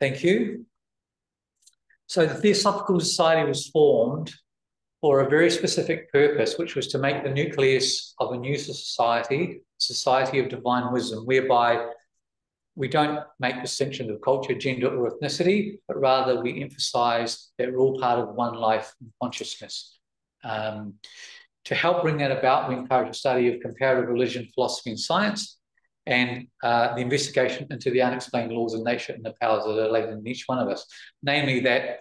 Thank you. So the Theosophical Society was formed for a very specific purpose, which was to make the nucleus of a new society of divine wisdom, whereby we don't make distinctions of culture, gender, or ethnicity, but rather we emphasize that we're all part of one life and consciousness. To help bring that about, we encourage the study of comparative religion, philosophy, and science, and the investigation into the unexplained laws of nature and the powers that are latent in each one of us, namely that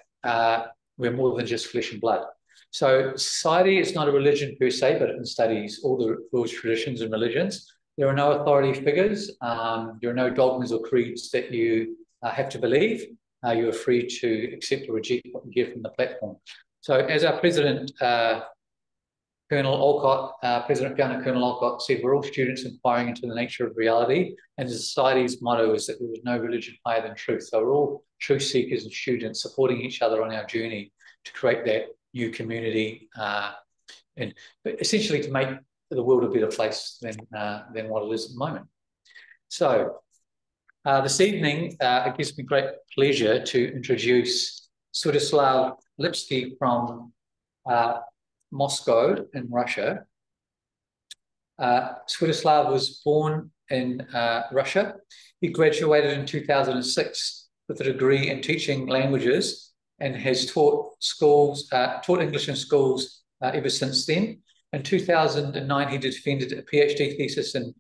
we're more than just flesh and blood. So society is not a religion per se, but it studies all the rules, traditions, and religions. There are no authority figures. There are no dogmas or creeds that you have to believe. You are free to accept or reject what you get from the platform. So as our president, Colonel Olcott, President Founder Colonel Olcott said, we're all students inquiring into the nature of reality, and the society's motto is that there is no religion higher than truth. So we're all truth seekers and students supporting each other on our journey to create that new community, and essentially to make the world a better place than what it is at the moment. So this evening, it gives me great pleasure to introduce Svyatoslav Lipsky from Moscow in Russia. Svyatoslav was born in Russia. He graduated in 2006 with a degree in teaching languages and has taught English in schools ever since then. In 2009, he defended a PhD thesis in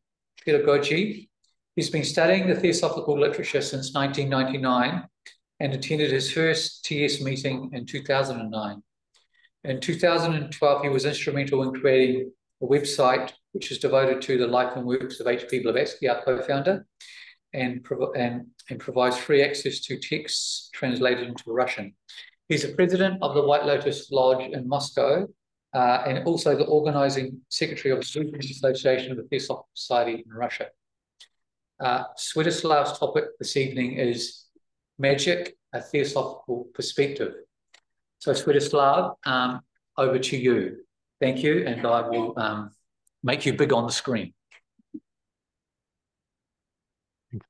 pedagogy. He's been studying the Theosophical literature since 1999 and attended his first TS meeting in 2009. In 2012, he was instrumental in creating a website which is devoted to the life and works of H.P. Blavatsky, our co-founder, and provides free access to texts translated into Russian. He's the president of the White Lotus Lodge in Moscow, and also the organizing secretary of the British Association of the Theosophical Society in Russia. Svyatoslav's topic this evening is Magic, a Theosophical Perspective. So Svyatoslav, over to you. Thank you, and I will make you big on the screen.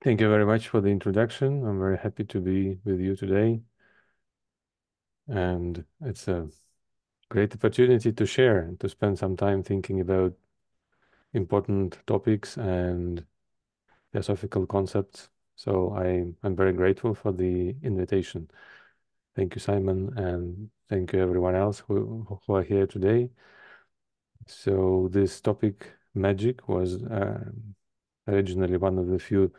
Thank you very much for the introduction. I'm very happy to be with you today. And it's a great opportunity to share and to spend some time thinking about important topics and philosophical concepts. So I'm very grateful for the invitation. Thank you, Simon, and thank you everyone else who are here today. So this topic, magic, was originally one of the few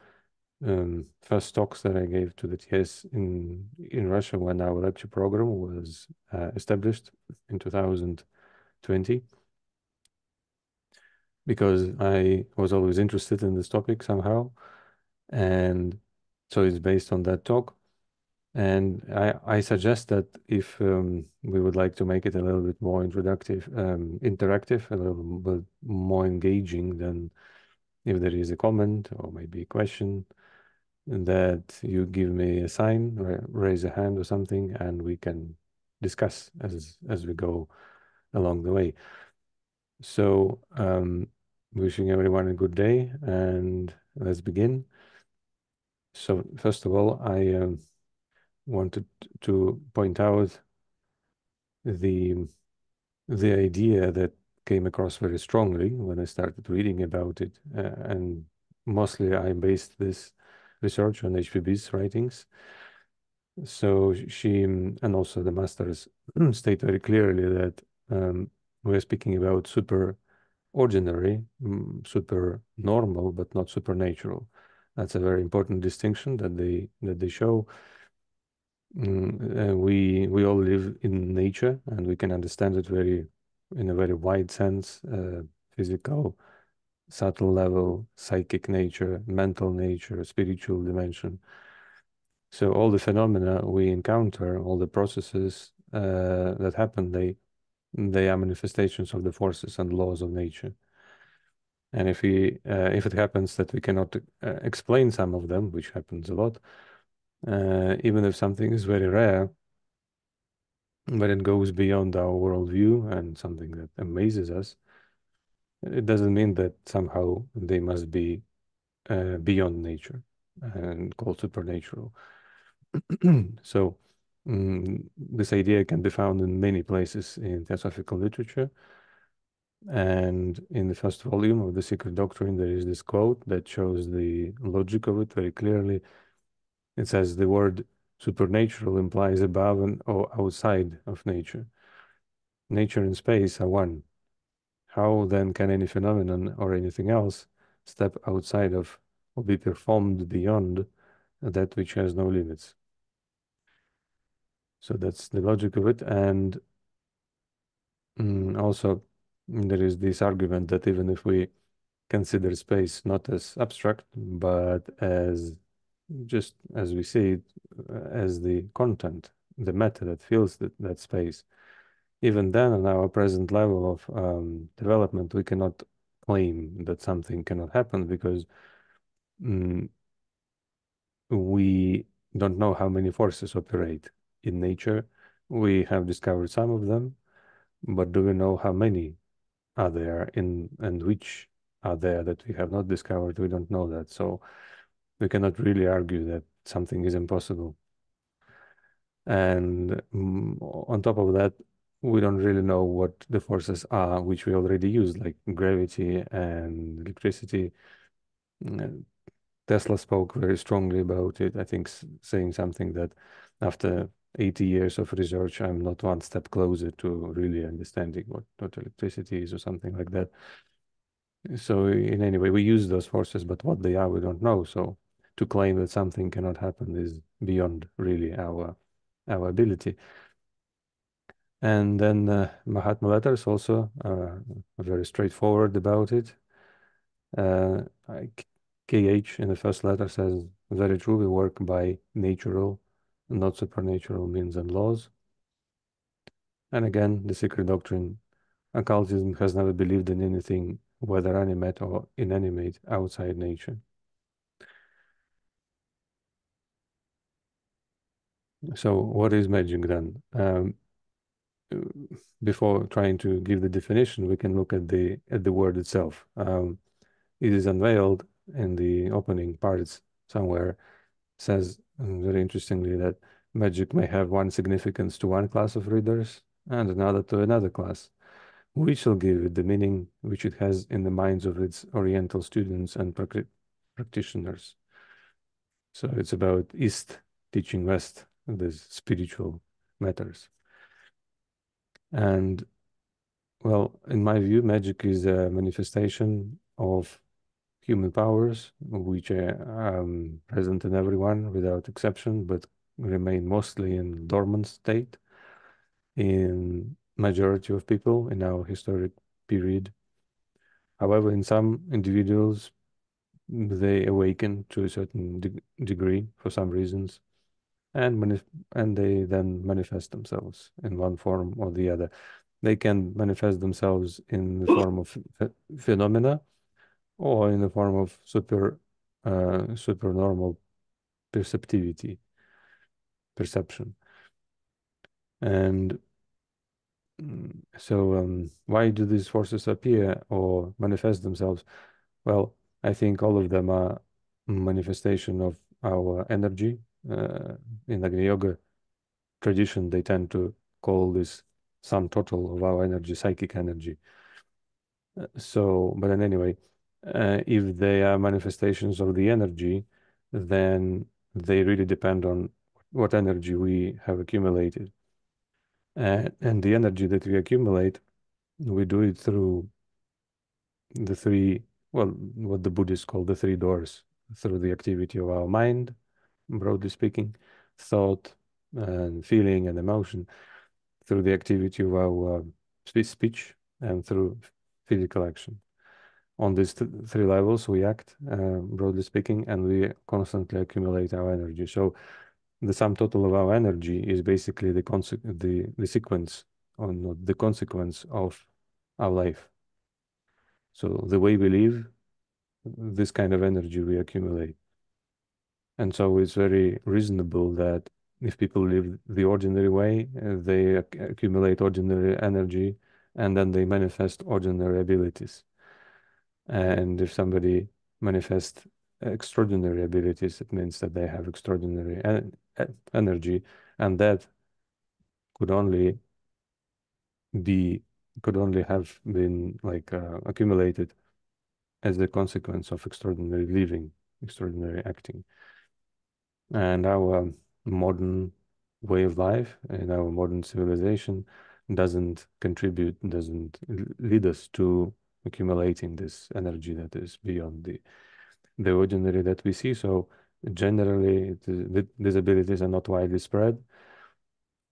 first talks that I gave to the TS in Russia when our lecture program was established in 2020, because I was always interested in this topic somehow, and so it's based on that talk. And I suggest that if we would like to make it a little bit more interactive, a little bit more engaging, then if there is a comment or maybe a question, that you give me a sign, raise a hand or something, and we can discuss as we go along the way. So wishing everyone a good day, and let's begin. So first of all, I wanted to point out the idea that came across very strongly when I started reading about it, and mostly I based this research on HPB's writings. So she, and also the masters, state very clearly that we're speaking about super ordinary, super normal, but not supernatural. That's a very important distinction that they show. We all live in nature, and we can understand it in a very wide sense, physical, subtle level, psychic nature, mental nature, spiritual dimension. So all the phenomena we encounter, all the processes that happen, they are manifestations of the forces and laws of nature. And if it happens that we cannot explain some of them, which happens a lot, even if something is very rare, but it goes beyond our worldview and something that amazes us, it doesn't mean that somehow they must be beyond nature and called supernatural. So this idea can be found in many places in Theosophical literature. And in the first volume of The Secret Doctrine, there is this quote that shows the logic of it very clearly. It says the word supernatural implies above and or outside of nature. Nature and space are one. How then can any phenomenon or anything else step outside of or be performed beyond that which has no limits? So that's the logic of it. And also, there is this argument that even if we consider space not as abstract, but as just as we see it, as the content, the matter that fills that space, even then, on our present level of development, we cannot claim that something cannot happen because mm, we don't know how many forces operate in nature. We have discovered some of them, but do we know how many are there and which are there that we have not discovered? We don't know that. So we cannot really argue that something is impossible. And on top of that, we don't really know what the forces are, which we already use, like gravity and electricity. Mm, Tesla spoke very strongly about it, I think, saying something that after 80 years of research, I'm not one step closer to really understanding what electricity is or something like that. So in any way, we use those forces, but what they are, we don't know. So to claim that something cannot happen is beyond really our ability. And then Mahatma letters also are very straightforward about it. KH in the first letter says, very true, we work by natural, not supernatural means and laws. And again, the secret doctrine, occultism has never believed in anything, whether animate or inanimate, outside nature. So what is magic then? Before trying to give the definition, we can look at the word itself. It is unveiled in the opening parts somewhere. Says very interestingly that magic may have one significance to one class of readers and another to another class, which shall give it the meaning which it has in the minds of its Oriental students and practitioners. So it's about East teaching West, these spiritual matters. And well, in my view, magic is a manifestation of human powers, which are present in everyone without exception, but remain mostly in dormant state in majority of people in our historic period. However, in some individuals, they awaken to a certain degree for some reasons, and they then manifest themselves in one form or the other. They can manifest themselves in the form of phenomena or in the form of supernormal perception. And so why do these forces appear or manifest themselves? Well, I think all of them are manifestation of our energy. In Agni Yoga tradition, they tend to call this sum total of our energy, psychic energy. But then anyway, if they are manifestations of the energy, then they really depend on what energy we have accumulated. And the energy that we accumulate, we do it through the three, well, what the Buddhists call the three doors, through the activity of our mind, broadly speaking, thought and feeling and emotion, through the activity of our speech, and through physical action. On these three levels, we act, broadly speaking, and we constantly accumulate our energy. So the sum total of our energy is basically the sequence, or not the consequence of our life. So the way we live, this kind of energy we accumulate. And so it's very reasonable that if people live the ordinary way, they accumulate ordinary energy and then they manifest ordinary abilities. And if somebody manifests extraordinary abilities, it means that they have extraordinary energy, and that could only have been like accumulated as a consequence of extraordinary living, extraordinary acting. And our modern way of life and our modern civilization doesn't lead us to accumulating this energy that is beyond the ordinary that we see. So generally, these abilities are not widely spread,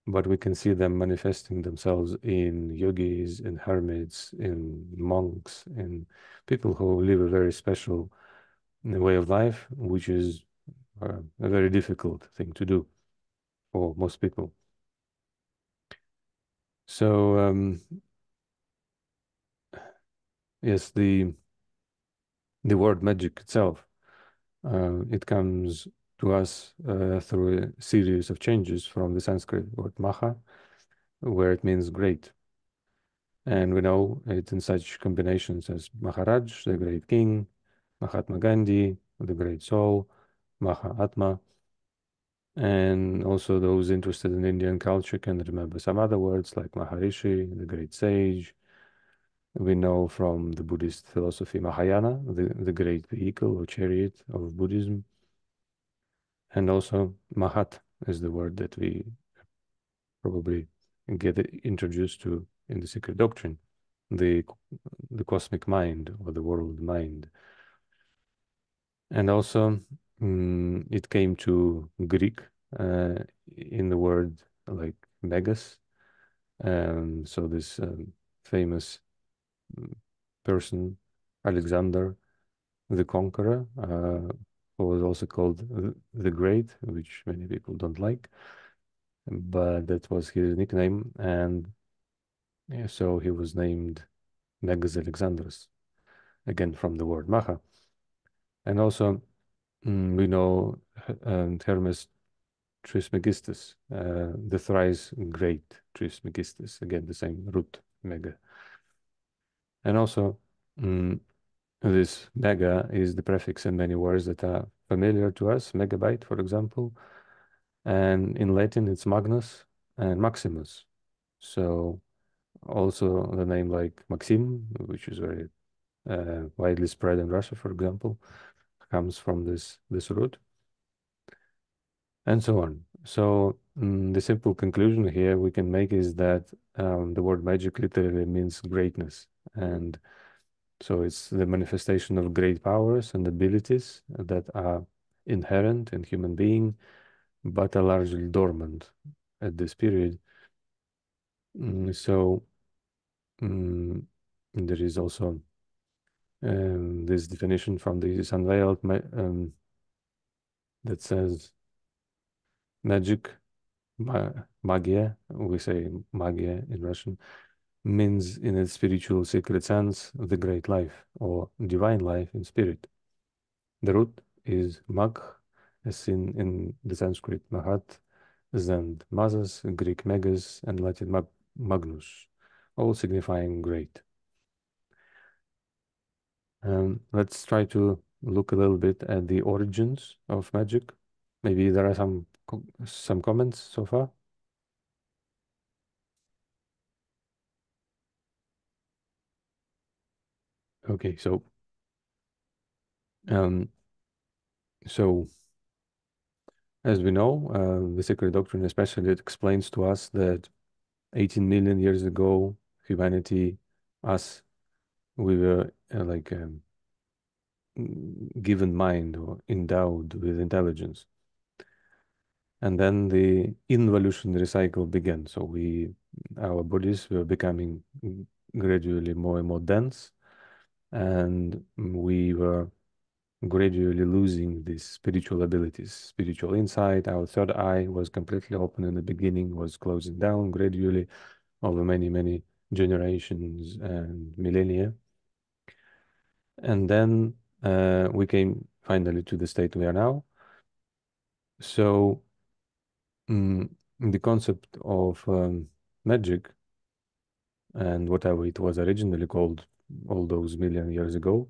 but we can see them manifesting themselves in yogis, in hermits, in monks, in people who live a very special way of life, which is a very difficult thing to do for most people. So yes, the word magic itself, it comes to us through a series of changes from the Sanskrit word maha, where it means great. And we know it in such combinations as Maharaj, the great king, Mahatma Gandhi, the great soul, Mahatma. And also those interested in Indian culture can remember some other words like Maharishi, the great sage. We know from the Buddhist philosophy Mahayana, the great vehicle or chariot of Buddhism. And also Mahat is the word that we probably get introduced to in the secret doctrine, the cosmic mind or the world mind. And also it came to Greek in the word like megas. So this famous person, Alexander the Conqueror, who was also called the Great, which many people don't like, but that was his nickname. And yeah, so he was named Megas Alexandros, again from the word Maha. And also we know Hermes Trismegistus, the thrice great Trismegistus, again the same root, mega. And also this mega is the prefix in many words that are familiar to us, megabyte, for example. And in Latin, it's Magnus and Maximus. So also the name like Maxim, which is very widely spread in Russia, for example, comes from this root, and so on. So the simple conclusion here we can make is that the word magic literally means greatness. And so it's the manifestation of great powers and abilities that are inherent in human being, but are largely dormant at this period. So there is also this definition from this unveiled that says magic, magia, we say magia in Russian, means in its spiritual secret sense the great life or divine life in spirit. The root is mag, as seen in the Sanskrit mahat, then mazas, Greek megas, and Latin magnus, all signifying great. Let's try to look a little bit at the origins of magic. Maybe there are some comments so far. Okay, so so as we know, the Sacred Doctrine especially it explains to us that 18 million years ago, humanity, us, we were given mind or endowed with intelligence. And then the involutionary cycle began. So our bodies were becoming gradually more and more dense, and we were gradually losing these spiritual abilities, spiritual insight. Our third eye was completely open in the beginning, was closing down gradually over many, many generations and millennia. And then we came finally to the state we are now. So the concept of magic and whatever it was originally called all those million years ago,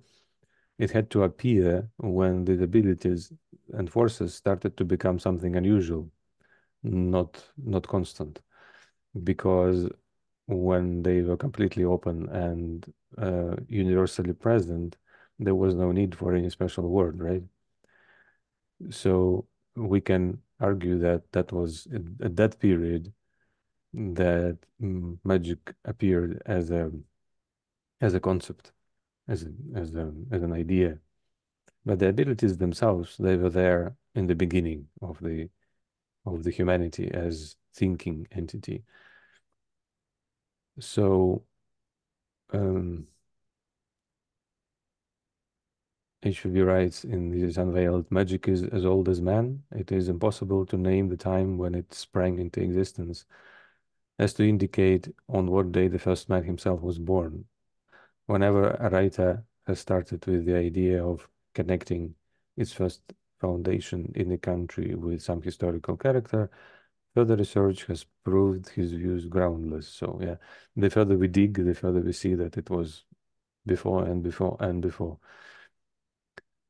it had to appear when the abilities and forces started to become something unusual, not constant, because when they were completely open and universally present, there was no need for any special word, right? So we can argue that that was at that period that magic appeared as a concept, as an idea. But the abilities themselves, they were there in the beginning of the humanity as thinking entity. So HPV writes in his Unveiled, magic is as old as man. It is impossible to name the time when it sprang into existence, as to indicate on what day the first man himself was born. Whenever a writer has started with the idea of connecting its first foundation in a country with some historical character, further research has proved his views groundless. So yeah, the further we dig, the further we see that it was before and before and before.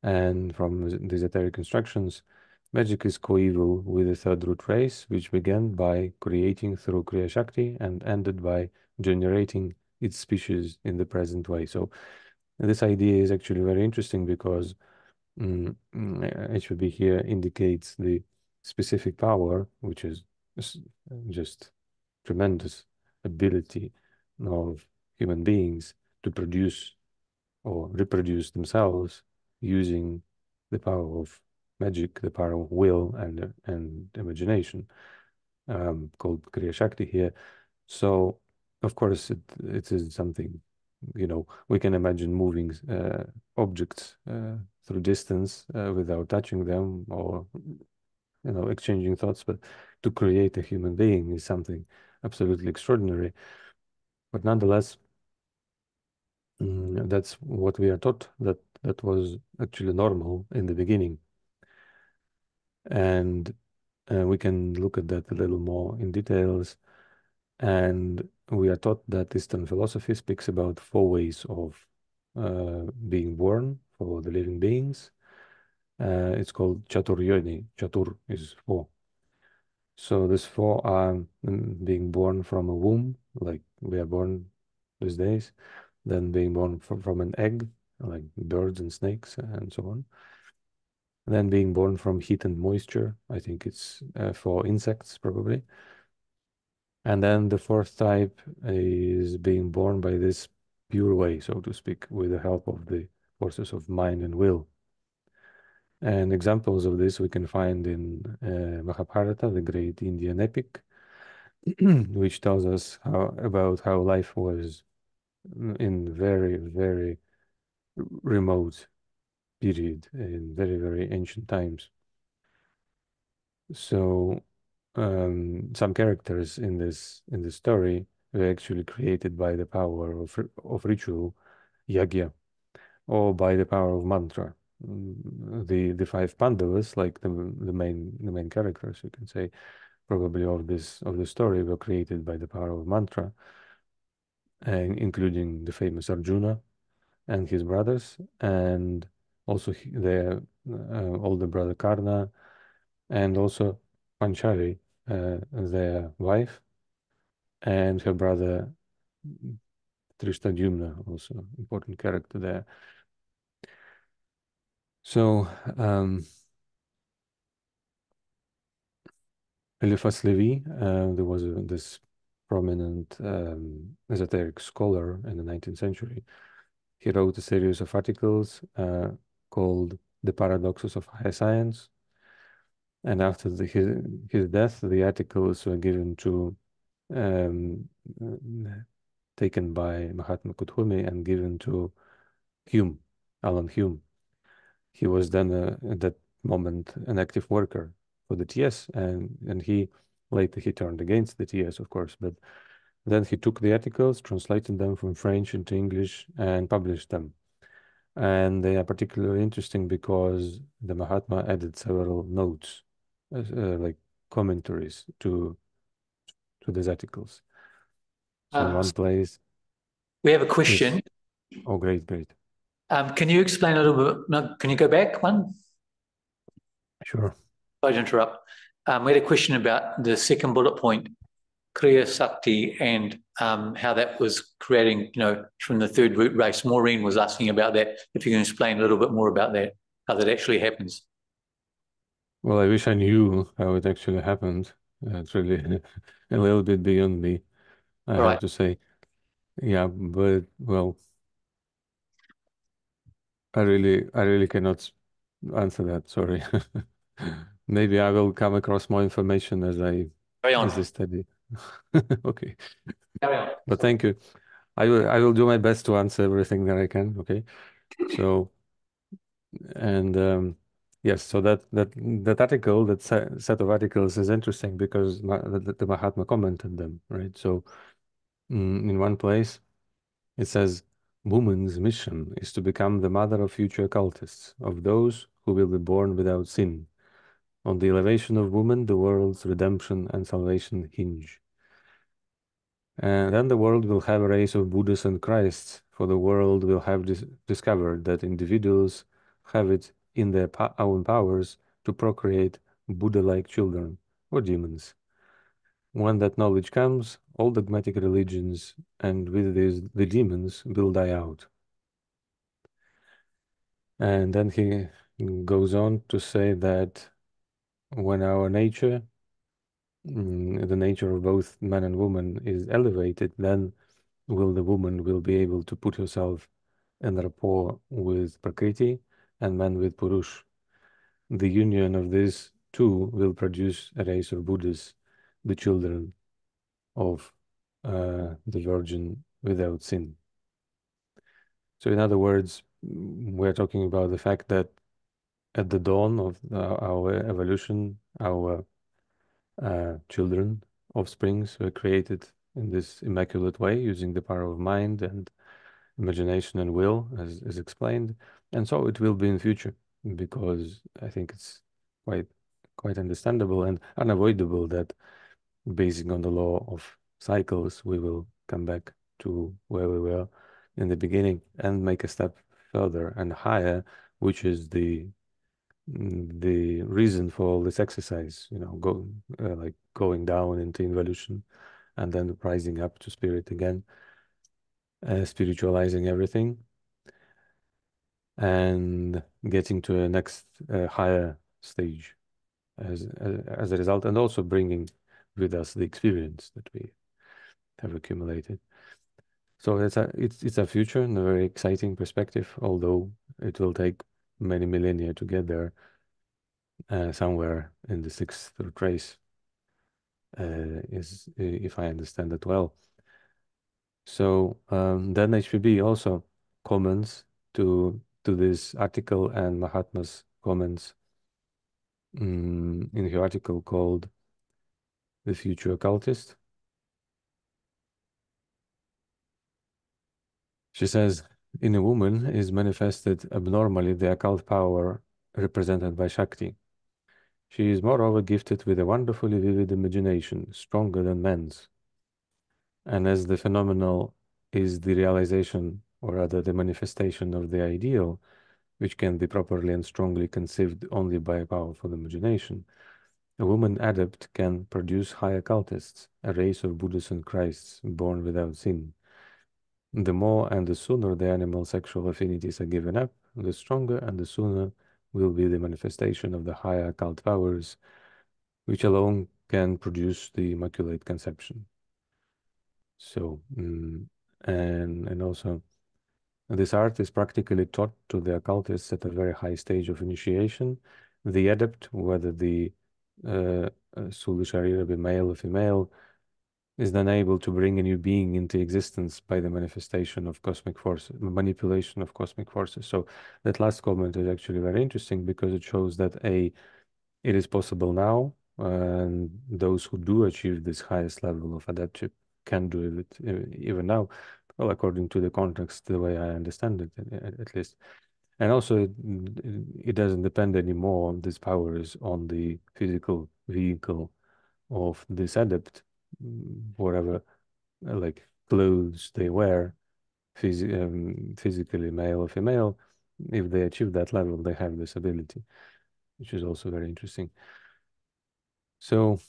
And from the esoteric instructions, magic is coeval with the third root race, which began by creating through Kriya Shakti and ended by generating its species in the present way. So this idea is actually very interesting because HPB here indicates the specific power, which is just tremendous ability of human beings to produce or reproduce themselves using the power of magic, the power of will and imagination, called Kriya Shakti here. So, of course, it is something, we can imagine moving objects through distance without touching them or, exchanging thoughts. But to create a human being is something absolutely extraordinary. But nonetheless, that's what we are taught, that was actually normal in the beginning. And we can look at that a little more in details. And we are taught that Eastern philosophy speaks about 4 ways of being born for the living beings. It's called Chaturyoni. Chatur is 4. So these 4 are being born from a womb, like we are born these days, then being born from an egg, like birds and snakes and so on. Then being born from heat and moisture. I think it's for insects, probably. And then the 4th type is being born by this pure way, so to speak, with the help of the forces of mind and will. And examples of this we can find in Mahabharata, the great Indian epic, which tells us about how life was in very, very remote period, in very, very ancient times. So some characters in this story were actually created by the power of ritual, yagya, or by the power of mantra. The 5 Pandavas, like the main characters, you can say, probably of the story, were created by the power of mantra, including the famous Arjuna and his brothers, and also their older brother Karna, and also Panchali, their wife, and her brother Trishtadyumna, also important character there. So Eliphas Levi, there was this prominent esoteric scholar in the 19th century. He wrote a series of articles called The Paradoxes of Higher Science. And after his death, the articles were given to, taken by Mahatma Kuthumi and given to Hume, Alan Hume. He was then at that moment an active worker for the TS, and he later turned against the TS, of course, but then he took the articles, translated them from French into English, and published them. And they are particularly interesting because the Mahatma added several notes, like commentaries to these articles. So in one place, we have a yes. question. Oh, great. Can you explain a little bit? No, can you go back one? Sure. Sorry to interrupt. we had a question about the second bullet point, Kriya Sakti, and how that was creating, from the third root race. Maureen was asking about that. If you can explain a little bit more about that, how that actually happens. Well, I wish I knew how it actually happened. It's really a little bit beyond me, I have to say. Yeah, but well, I really cannot answer that. Sorry. Maybe I will come across more information as I study. Okay. Carry on. But thank you. I will do my best to answer everything that I can. Okay. So and yes, so that article, that set of articles is interesting because the Mahatma commented them, right? So in one place it says, woman's mission is to become the mother of future cultists, of those who will be born without sin. On the elevation of woman, the world's redemption and salvation hinge. And then the world will have a race of Buddhas and Christs, for the world will have discovered that individuals have it in their own powers to procreate Buddha-like children, or demons. When that knowledge comes, all dogmatic religions and with these the demons will die out. And then he goes on to say that when our nature, the nature of both man and woman is elevated, then the woman will be able to put herself in rapport with Prakriti and man with Purush. The union of these two will produce a race of Buddhas, the children of the Virgin without sin. So in other words, we're talking about the fact that at the dawn of our evolution, our children, offsprings, were created in this immaculate way using the power of mind and imagination and will, as explained. And so it will be in future, because I think it's quite understandable and unavoidable that, basing on the law of cycles, we will come back to where we were in the beginning and make a step further and higher, which is the reason for all this exercise, like going down into involution and then rising up to spirit again, spiritualizing everything and getting to a next higher stage as a result, and also bringing with us the experience that we have accumulated. So it's a future and a very exciting perspective, although it will take many millennia to get there. Somewhere in the sixth trace, is if I understand it well. So then HPB also comments to this article and Mahatma's comments in her article called "The Future Occultist." She says, in a woman is manifested abnormally the occult power represented by Shakti. She is moreover gifted with a wonderfully vivid imagination, stronger than men's. And as the phenomenal is the realization, or rather the manifestation of the ideal, which can be properly and strongly conceived only by a powerful imagination, a woman adept can produce high occultists, a race of Buddhas and Christs born without sin. The more and the sooner the animal sexual affinities are given up, the stronger and the sooner will be the manifestation of the higher occult powers, which alone can produce the Immaculate Conception. So, and also, this art is practically taught to the occultists at a very high stage of initiation. The adept, whether the Sula Sharira be male or female, is then able to bring a new being into existence by the manifestation of cosmic forces, manipulation of cosmic forces. So that last comment is actually very interesting because it shows that it is possible now, and those who do achieve this highest level of adeptship can do it even now. Well, according to the context, the way I understand it, at least. And also, it doesn't depend anymore on these powers on the physical vehicle of this adept, whatever like clothes they wear, physically male or female. If they achieve that level, they have this ability, which is also very interesting. So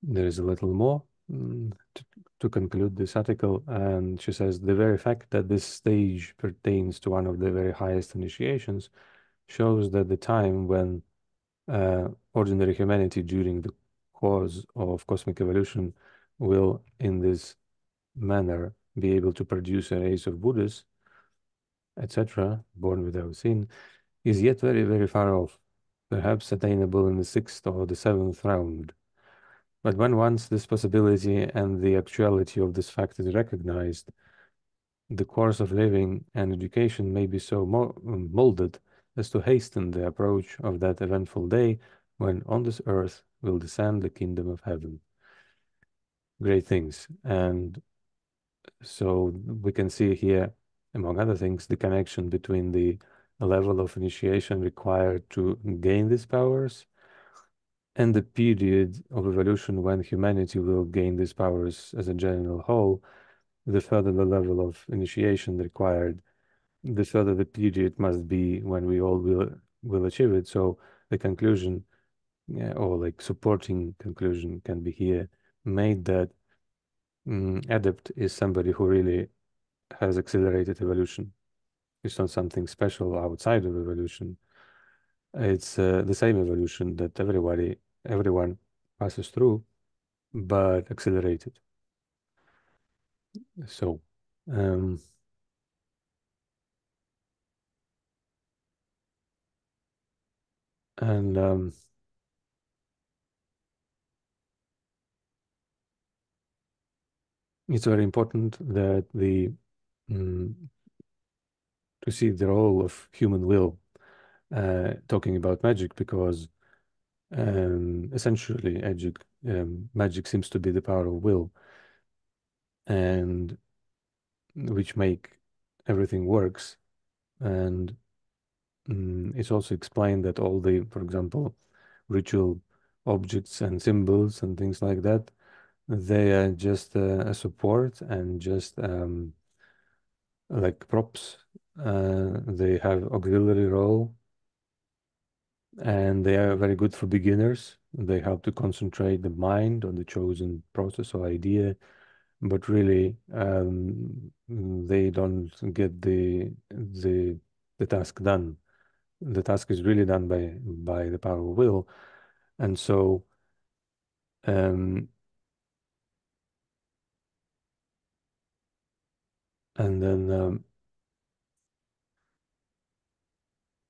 there is a little more to conclude this article, and she says the very fact that this stage pertains to one of the very highest initiations shows that the time when ordinary humanity during the course of cosmic evolution will, in this manner, be able to produce a race of Buddhas, etc., born without sin, is yet very, very far off, perhaps attainable in the sixth or the seventh round. But when once this possibility and the actuality of this fact is recognized, the course of living and education may be so molded as to hasten the approach of that eventful day when on this earth will descend the kingdom of heaven. Great things. And so we can see here, among other things, the connection between the level of initiation required to gain these powers and the period of evolution when humanity will gain these powers as a general whole. The further the level of initiation required, the further the period must be when we all will achieve it. So the conclusion, or like supporting conclusion, can be here made that adept is somebody who really has accelerated evolution. It's not something special outside of evolution. It's the same evolution that everyone passes through, but accelerated. So, um, and it's very important that to see the role of human will, talking about magic, because essentially magic seems to be the power of will, and which make everything works. And it's also explained that all the, for example, ritual objects and symbols and things like that, they are just a support and just like props. They have auxiliary role, and they are very good for beginners. They help to concentrate the mind on the chosen process or idea, but really they don't get the task done. The task is really done by the power of will, and so um, and then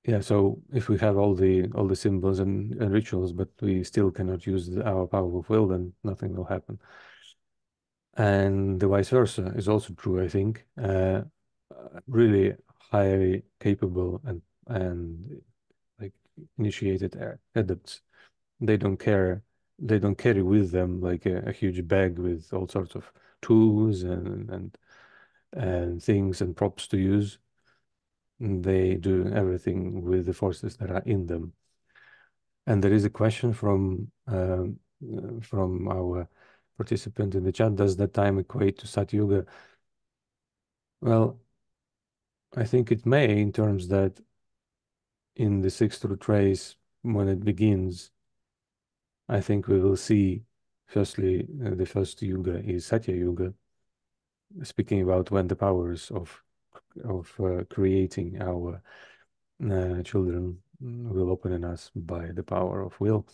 yeah. So if we have all the symbols and rituals, but we still cannot use our power of will, then nothing will happen. And the vice versa is also true, I think. Really highly capable and like initiated adepts, they don't care. They don't carry with them like a huge bag with all sorts of tools and things and props to use. They do everything with the forces that are in them. And there is a question from our participant in the chat: does that time equate to Sat Yuga? Well, I think it may, in terms that in the sixth root race, when it begins, I think we will see, firstly, the first yuga is Satya Yuga, speaking about when the powers of creating our children will open in us by the power of will.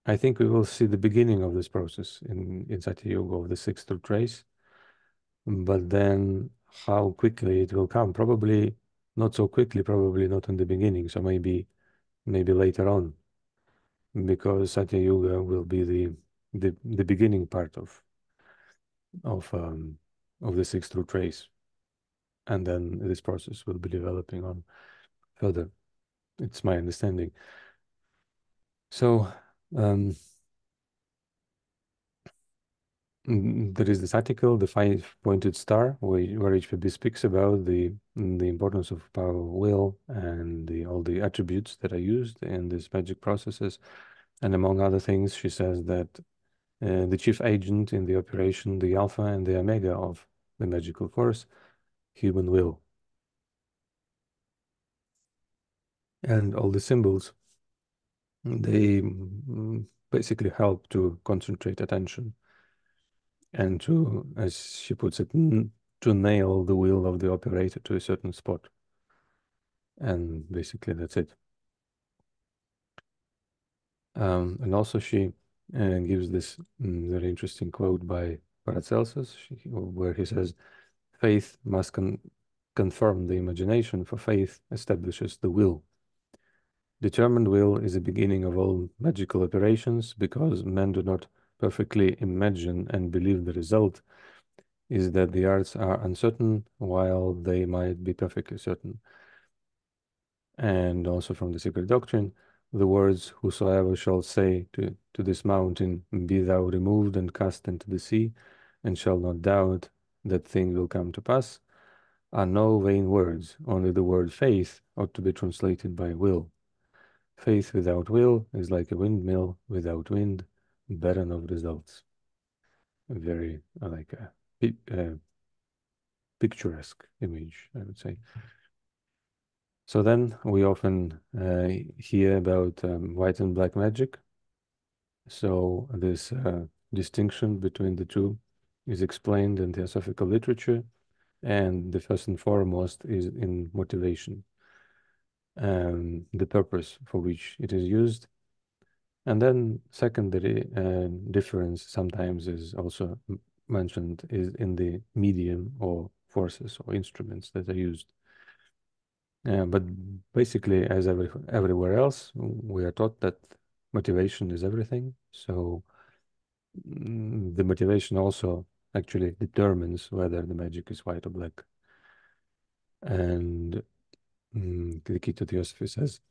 I think we will see the beginning of this process in Satya Yuga of the sixth root race, but then how quickly it will come? Probably not so quickly, probably not in the beginning, so maybe later on, because Satya Yuga will be the beginning part of um, of the sixth root race, and then this process will be developing on further. It's my understanding. So um, there is this article, the five-pointed star, where HPB speaks about the importance of power of will and all the attributes that are used in these magic processes. And among other things, she says that the chief agent in the operation, the alpha and the omega of the magical force, human will. And all the symbols they basically help to concentrate attention and to, as she puts it, to nail the will of the operator to a certain spot. And basically that's it. And also she gives this very interesting quote by Paracelsus, where he says, faith must confirm the imagination, for faith establishes the will. Determined will is the beginning of all magical operations, because men do not perfectly imagine and believe the result is that the arts are uncertain while they might be perfectly certain. And also from the Secret Doctrine, the words, whosoever shall say to this mountain, be thou removed and cast into the sea, and shall not doubt that thing will come to pass, are no vain words. Only the word faith ought to be translated by will. Faith without will is like a windmill without wind, barren of results. A very like a picturesque image, I would say. So then we often hear about white and black magic. So this distinction between the two is explained in Theosophical literature, and the first and foremost is in motivation, the purpose for which it is used. And then secondary difference sometimes is also mentioned is in the medium or forces or instruments that are used. But basically, as everywhere else, we are taught that motivation is everything. So the motivation also actually determines whether the magic is white or black. And the key to Theosophy says,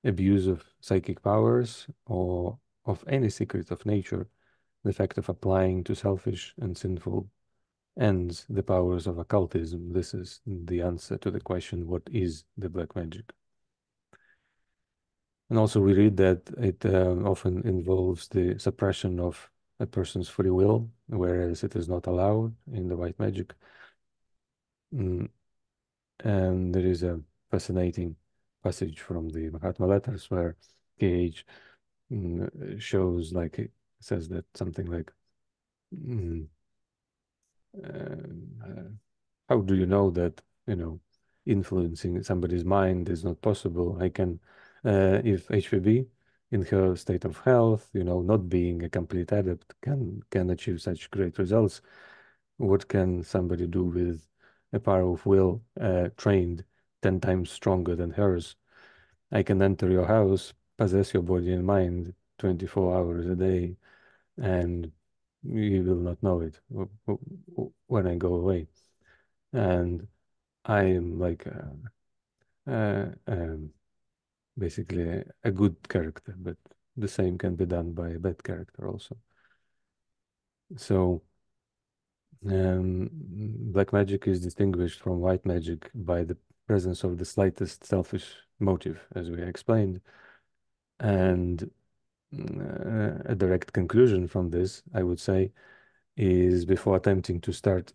abuse of psychic powers or of any secret of nature, the fact of applying to selfish and sinful ends the powers of occultism. This is the answer to the question, what is the black magic? And also we read that it often involves the suppression of a person's free will, whereas it is not allowed in the white magic. And there is a fascinating passage from the Mahatma letters where KH shows, like, it says that something like, how do you know that, influencing somebody's mind is not possible? I can, if HPB in her state of health, not being a complete adept can achieve such great results, what can somebody do with a power of will trained 10 times stronger than hers? I can enter your house, possess your body and mind 24 hours a day, and you will not know it when I go away. And I am like basically a good character, but the same can be done by a bad character also. So black magic is distinguished from white magic by the presence of the slightest selfish motive, as we explained. And a direct conclusion from this, I would say, is before attempting to start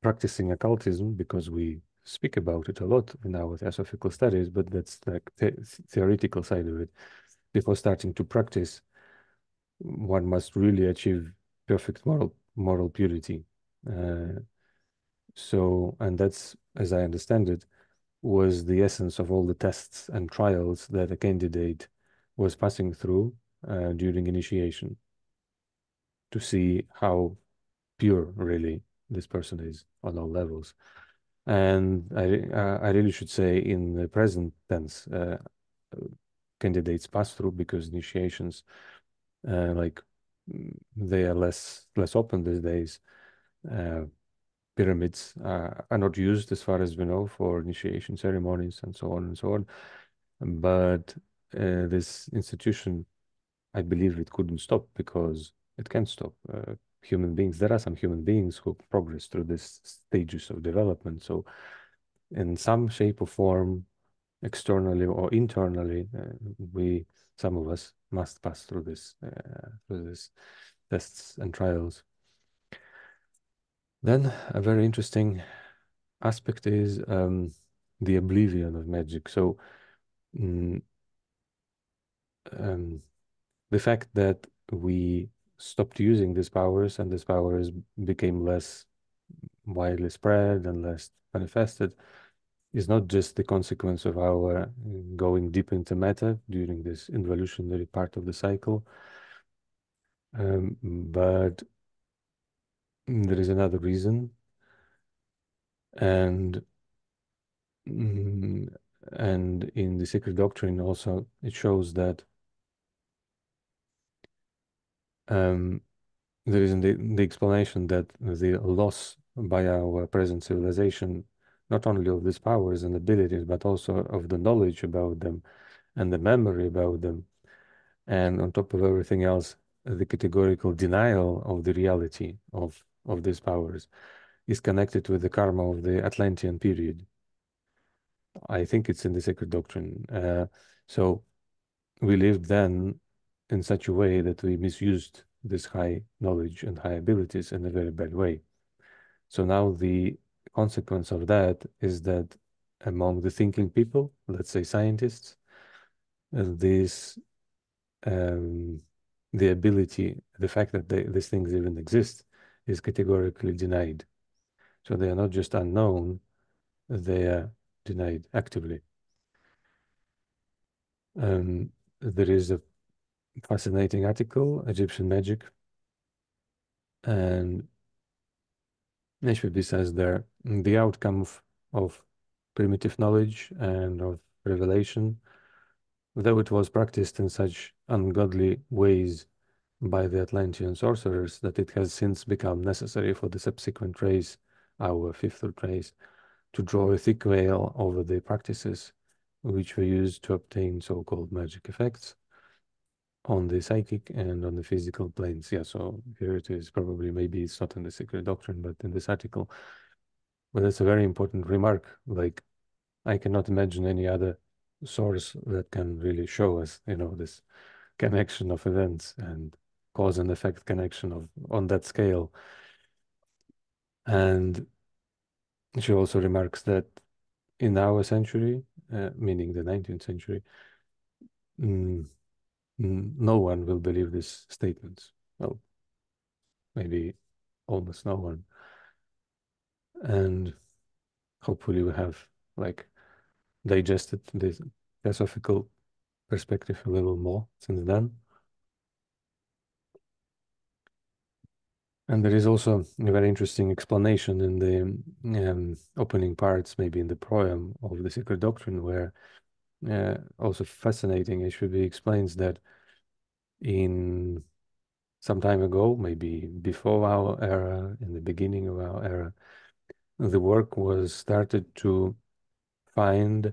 practicing occultism, because we speak about it a lot in our Theosophical studies, but that's like theoretical side of it. Before starting to practice, one must really achieve perfect moral purity. And that's, as I understand it, was the essence of all the tests and trials that a candidate was passing through during initiation, to see how pure really this person is on all levels. And I really should say in the present tense, candidates pass through, because initiations like they are less open these days. Pyramids are not used, as far as we know, for initiation ceremonies and so on and so on. But this institution, I believe it couldn't stop, because it can't stop. Human beings, there are some human beings who progress through these stages of development. So in some shape or form, externally or internally, some of us must pass through this tests and trials. Then a very interesting aspect is the oblivion of magic. So the fact that we stopped using these powers and these powers became less widely spread and less manifested is not just the consequence of our going deep into meta during this involutionary part of the cycle, but there is another reason, and and in the Secret Doctrine also it shows that there is in the explanation that the loss by our present civilization, not only of these powers and abilities, but also of the knowledge about them and the memory about them, and on top of everything else, the categorical denial of the reality of these powers is connected with the karma of the Atlantean period. I think it's in the Sacred Doctrine. So we lived then in such a way that we misused this high knowledge and high abilities in a very bad way. So now the consequence of that is that among the thinking people, let's say scientists, this the ability, the fact that these things even exist is categorically denied. So they are not just unknown, they are denied actively. There is a fascinating article, Egyptian Magic, and HPB says there, the outcome of primitive knowledge and of revelation, though it was practiced in such ungodly ways by the Atlantean sorcerers that it has since become necessary for the subsequent race, our fifth race, to draw a thick veil over the practices which were used to obtain so-called magic effects on the psychic and on the physical planes. Yeah, so here it is. Probably, maybe it's not in the Secret Doctrine, but in this article. But that's a very important remark. Like, I cannot imagine any other source that can really show us, this connection of events and cause and effect connection on that scale. And she also remarks that in our century, meaning the 19th century, no one will believe these statements. Well, maybe almost no one. And hopefully we have like digested this Theosophical perspective a little more since then. And there is also a very interesting explanation in the opening parts, maybe in the proem of the Secret Doctrine, where also fascinating, HPB explains that in some time ago, maybe before our era, in the beginning of our era, the work was started to find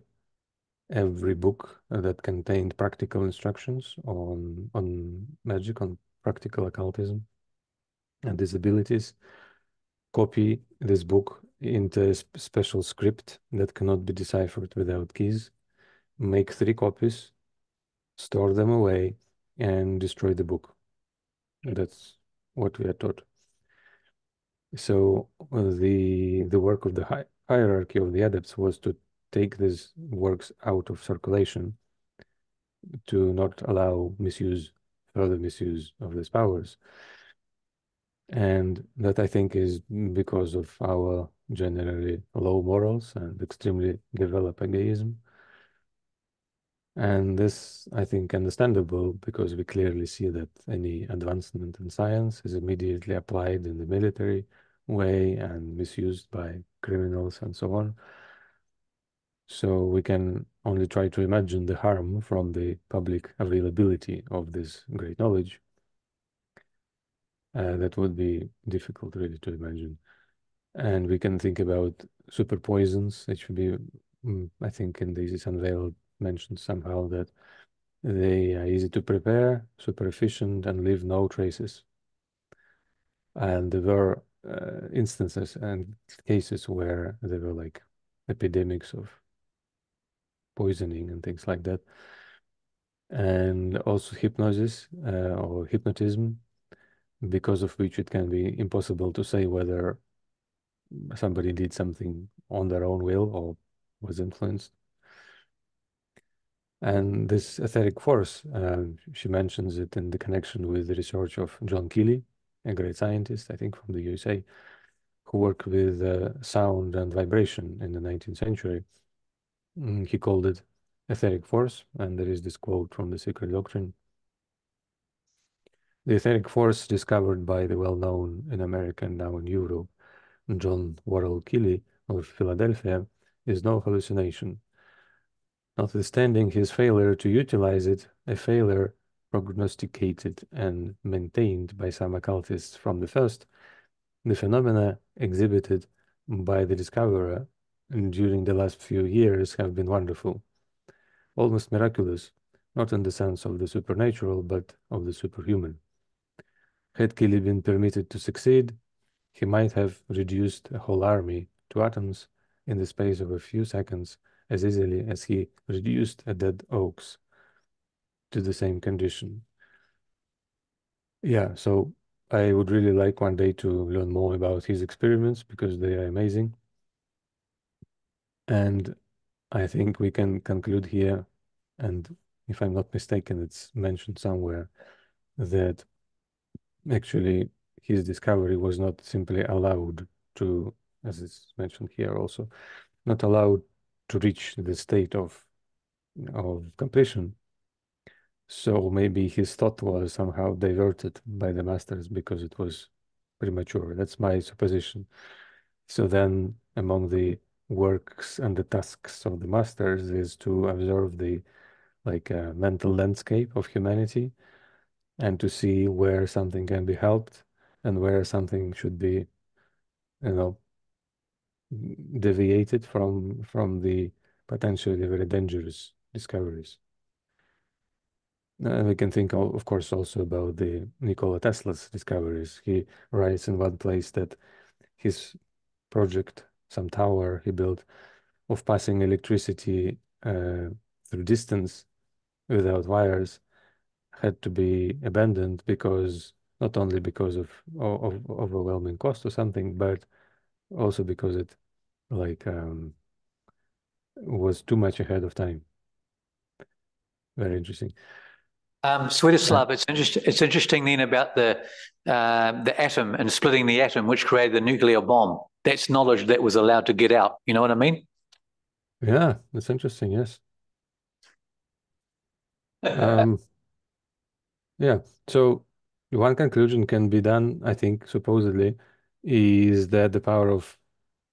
every book that contained practical instructions on magic, on practical occultism and these abilities, copy this book into a special script that cannot be deciphered without keys, make 3 copies, store them away, and destroy the book. That's what we are taught. So the work of the hierarchy of the adepts was to take these works out of circulation to not allow further misuse of these powers. And that, I think, is because of our generally low morals and extremely developed atheism. And this, I think, understandable because we clearly see that any advancement in science is immediately applied in the military way and misused by criminals and so on. So we can only try to imagine the harm from the public availability of this great knowledge. That would be difficult really to imagine. And we can think about super poisons. It should be, I think in this Unveiled mentioned somehow that they are easy to prepare, super efficient, and leave no traces. And there were instances and cases where there were like epidemics of poisoning and things like that. And also hypnosis or hypnotism, because of which it can be impossible to say whether somebody did something on their own will or was influenced. And this etheric force, she mentions it in the connection with the research of John Keely, a great scientist, I think, from the USA, who worked with sound and vibration in the 19th century. He called it etheric force, and there is this quote from the Secret Doctrine. The etheric force discovered by the well-known in America and now in Europe, John Worrell Keely of Philadelphia, is no hallucination. Notwithstanding his failure to utilize it, a failure prognosticated and maintained by some occultists from the first, the phenomena exhibited by the discoverer during the last few years have been wonderful, almost miraculous, not in the sense of the supernatural, but of the superhuman. Had Keely been permitted to succeed, he might have reduced a whole army to atoms in the space of a few seconds as easily as he reduced a dead ox to the same condition. Yeah, so I would really like one day to learn more about his experiments because they are amazing. And I think we can conclude here, and if I'm not mistaken, it's mentioned somewhere that actually his discovery was not simply allowed to, as it's mentioned here also, not allowed to reach the state of completion. So maybe his thought was somehow diverted by the masters because it was premature. That's my supposition. So then among the works and the tasks of the masters is to observe the mental landscape of humanity and to see where something can be helped and where something should be, you know, deviated from the potentially very dangerous discoveries. And we can think, of course, also about the Nikola Tesla's discoveries. He writes in one place that his project, some tower he built of passing electricity through distance without wires, had to be abandoned because not only because of overwhelming cost or something, but also because it was too much ahead of time. Very interesting. Svyatoslav, it's interesting then about the atom and splitting the atom, which created the nuclear bomb. That's knowledge that was allowed to get out. You know what I mean? Yeah, that's interesting. Yes. Yeah. So one conclusion can be done, I think, supposedly, is that the power of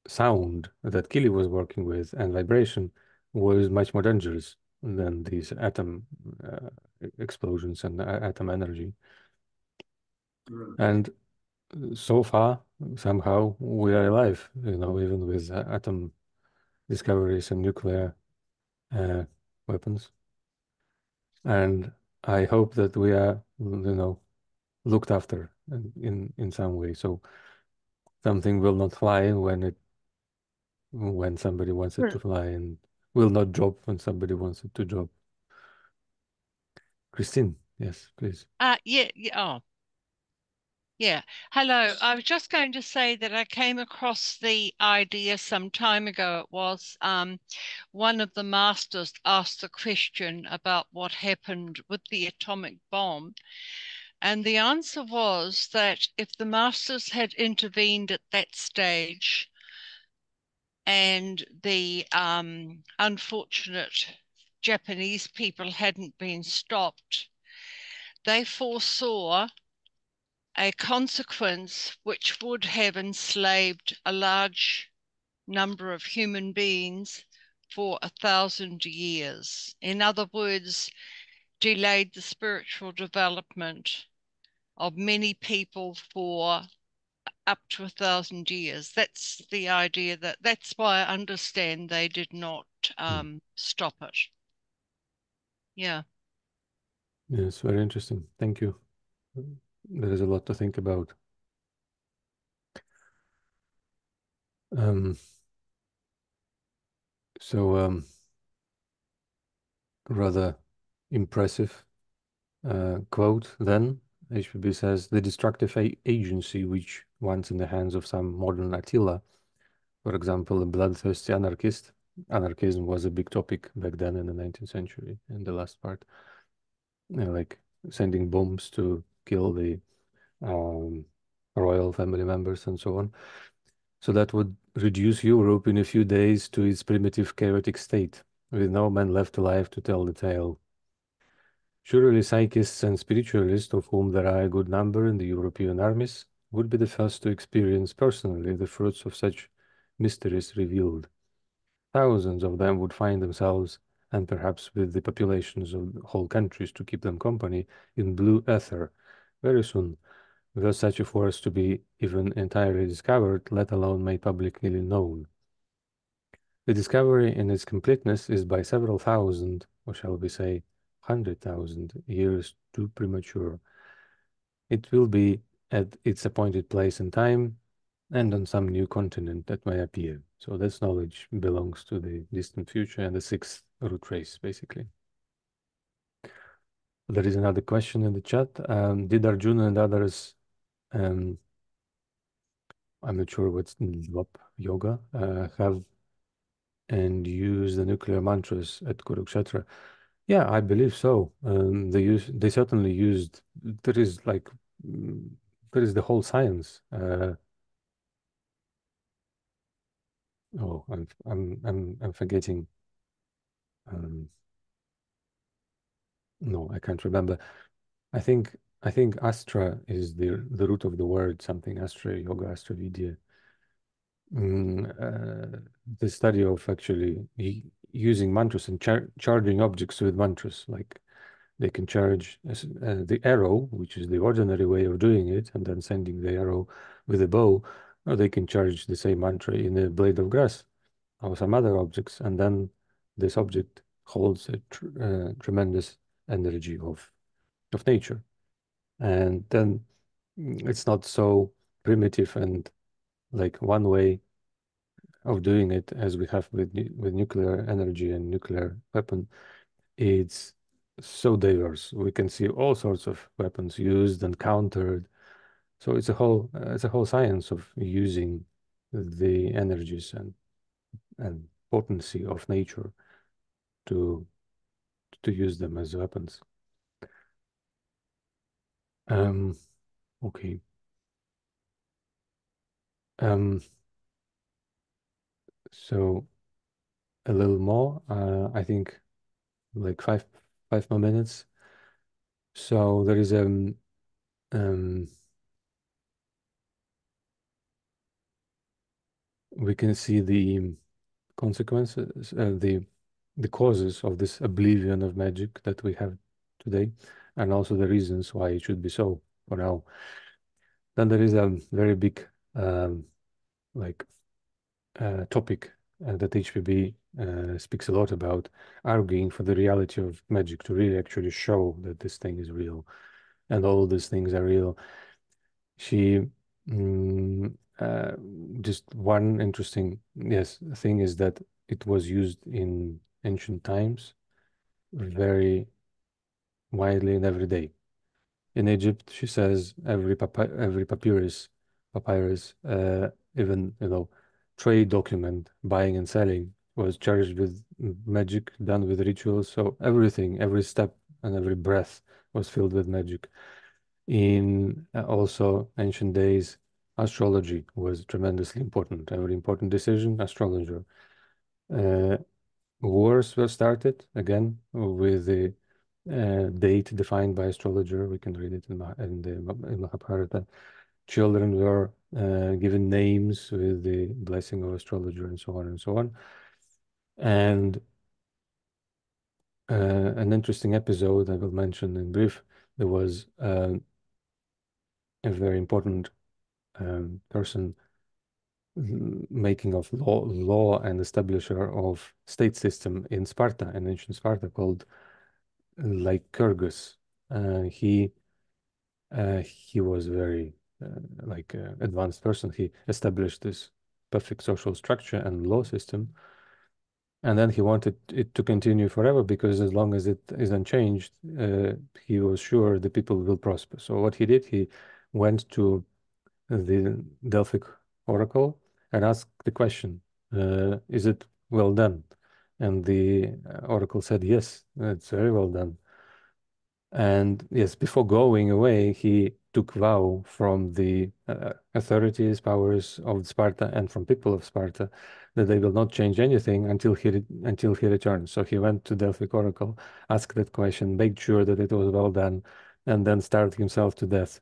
sound that Keely was working with and vibration was much more dangerous than these atom explosions and atom energy. And so far, somehow, we are alive, even with atom discoveries and nuclear weapons. And I hope that we are, looked after in some way. So something will not fly when somebody wants it to fly, and will not drop when somebody wants it to drop. Christine, yes, please. Yeah. Hello. I was just going to say that I came across the idea some time ago. It was one of the masters asked the question about what happened with the atomic bomb. And the answer was that if the masters had intervened at that stage and the unfortunate Japanese people hadn't been stopped, they foresaw a consequence which would have enslaved a large number of human beings for 1,000 years. In other words, delayed the spiritual development of many people for up to 1,000 years. That's the idea. That's why I understand they did not stop it. Yeah. Yes, very interesting. Thank you. There is a lot to think about. Rather impressive quote then. HPB says, the destructive agency which once in the hands of some modern Attila, for example, a bloodthirsty anarchist, anarchism was a big topic back then in the 19th century, in the last part. Like sending bombs to kill the royal family members and so on. So that would reduce Europe in a few days to its primitive chaotic state, with no man left alive to tell the tale. Surely psychists and spiritualists, of whom there are a good number in the European armies, would be the first to experience personally the fruits of such mysteries revealed. Thousands of them would find themselves, and perhaps with the populations of whole countries to keep them company, in blue ether very soon, were such a force to be even entirely discovered, let alone made publicly known. The discovery in its completeness is by several thousand, or shall we say 100,000 years too premature. It will be at its appointed place and time, and on some new continent that may appear. So this knowledge belongs to the distant future and the sixth root race, basically. There is another question in the chat. Did Arjuna and others, I'm not sure what's yoga, have and use the nuclear mantras at Kurukshetra? Yeah, I believe so. They certainly used. There is like there is the whole science. Oh, I'm forgetting. No, I can't remember. I think Astra is the root of the word, something Astra Yoga, Astra Vidya. The study of actually using mantras and charging objects with mantras, like they can charge the arrow, which is the ordinary way of doing it, and then sending the arrow with a bow, or they can charge the same mantra in a blade of grass or some other objects, and then this object holds a tremendous energy of nature. And then it's not so primitive and like one way of doing it as we have with nuclear energy and nuclear weapon. It's so diverse. We can see all sorts of weapons used and countered. So it's a whole science of using the energies and potency of nature to use them as weapons. Okay. So a little more, I think like five more minutes. So there is we can see the consequences, the causes of this oblivion of magic that we have today, and also the reasons why it should be so for now. Then there is a very big topic that HPB speaks a lot about, arguing for the reality of magic, to really actually show that this thing is real and all these things are real. She just one interesting thing is that it was used in ancient times very widely and every day. In Egypt, she says every papyrus, even trade document, buying and selling, was charged with magic, done with rituals. So everything, every step and every breath was filled with magic. In also ancient days, astrology was tremendously important. Every important decision, astrologer. Wars were started again with the date defined by astrologer. We can read it in Mahabharata. Children were given names with the blessing of astrologer, and so on and so on. And an interesting episode I will mention in brief. There was a very important person making of law and establisher of state system in Sparta, in ancient Sparta, called Lycurgus. He was very advanced person. He established this perfect social structure and law system, and then he wanted it to continue forever, because as long as it is unchanged, he was sure the people will prosper. So what he did, he went to the Delphic oracle and asked the question, is it well done. And the oracle said, yes, it's very well done. And yes, before going away, he took vow from the authorities, powers of Sparta, and from people of Sparta that they will not change anything until he returns. So he went to Delphic oracle, asked that question, made sure that it was well done, and then starved himself to death,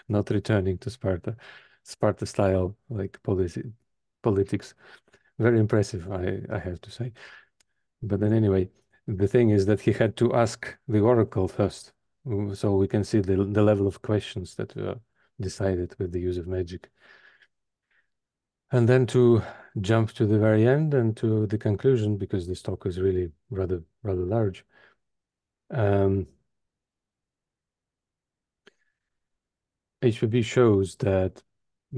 not returning to Sparta. Sparta style, like politics. Very impressive, I have to say. But then anyway, the thing is that he had to ask the oracle first. So we can see the level of questions that were decided with the use of magic. And then to jump to the very end and to the conclusion, because this talk is really rather large. HPB shows that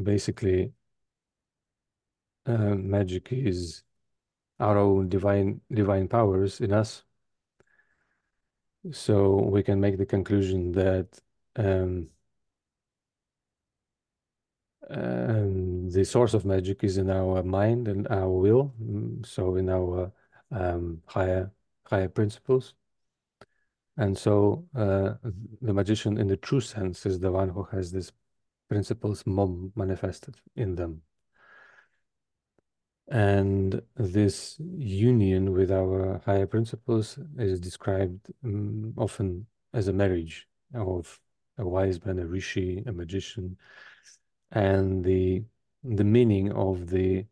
basically magic is our own divine powers in us. So we can make the conclusion that the source of magic is in our mind and our will, so in our higher principles. And so the magician in the true sense is the one who has these principles manifested in them. And this union with our higher principles is described often as a marriage of a wise man, a rishi, a magician, and the meaning of the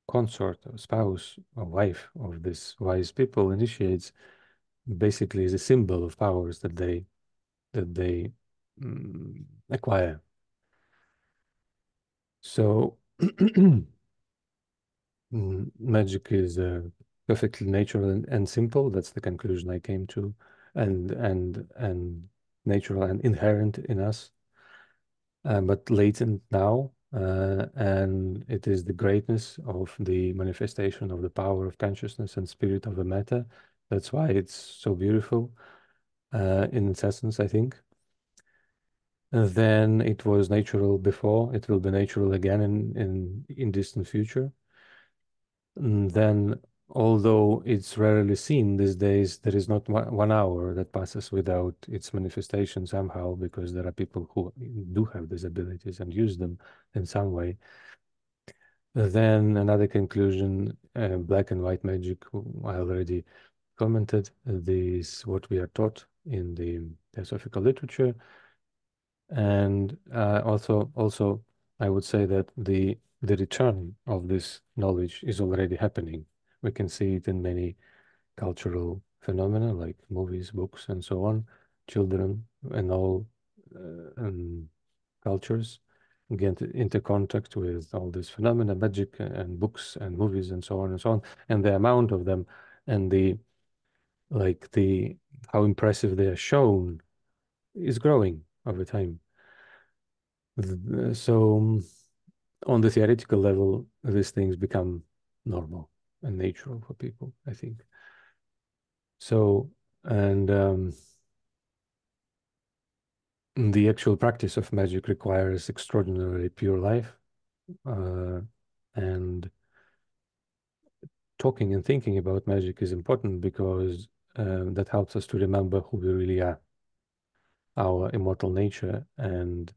consort or spouse or wife of this wise people initiates basically is a symbol of powers that they acquire. So magic is perfectly natural and simple. That's the conclusion I came to, and natural and inherent in us, but latent now. And it is the greatness of the manifestation of the power of consciousness and spirit of the matter. That's why it's so beautiful in its essence, I think. And then it was natural before, it will be natural again in distant future. And then, although it's rarely seen these days, there is not 1 hour that passes without its manifestation somehow, because there are people who do have these abilities and use them in some way. Then another conclusion, black and white magic, I already commented, this what we are taught in the Theosophical literature. And also I would say that the return of this knowledge is already happening. We can see it in many cultural phenomena like movies, books, and so on. Children and all cultures get into contact with all this phenomena, magic and books and movies and so on and so on. And the amount of them and how impressive they are shown is growing over time. So on the theoretical level, these things become normal and natural for people, I think. So, and the actual practice of magic requires extraordinarily pure life, and talking and thinking about magic is important because that helps us to remember who we really are, our immortal nature, and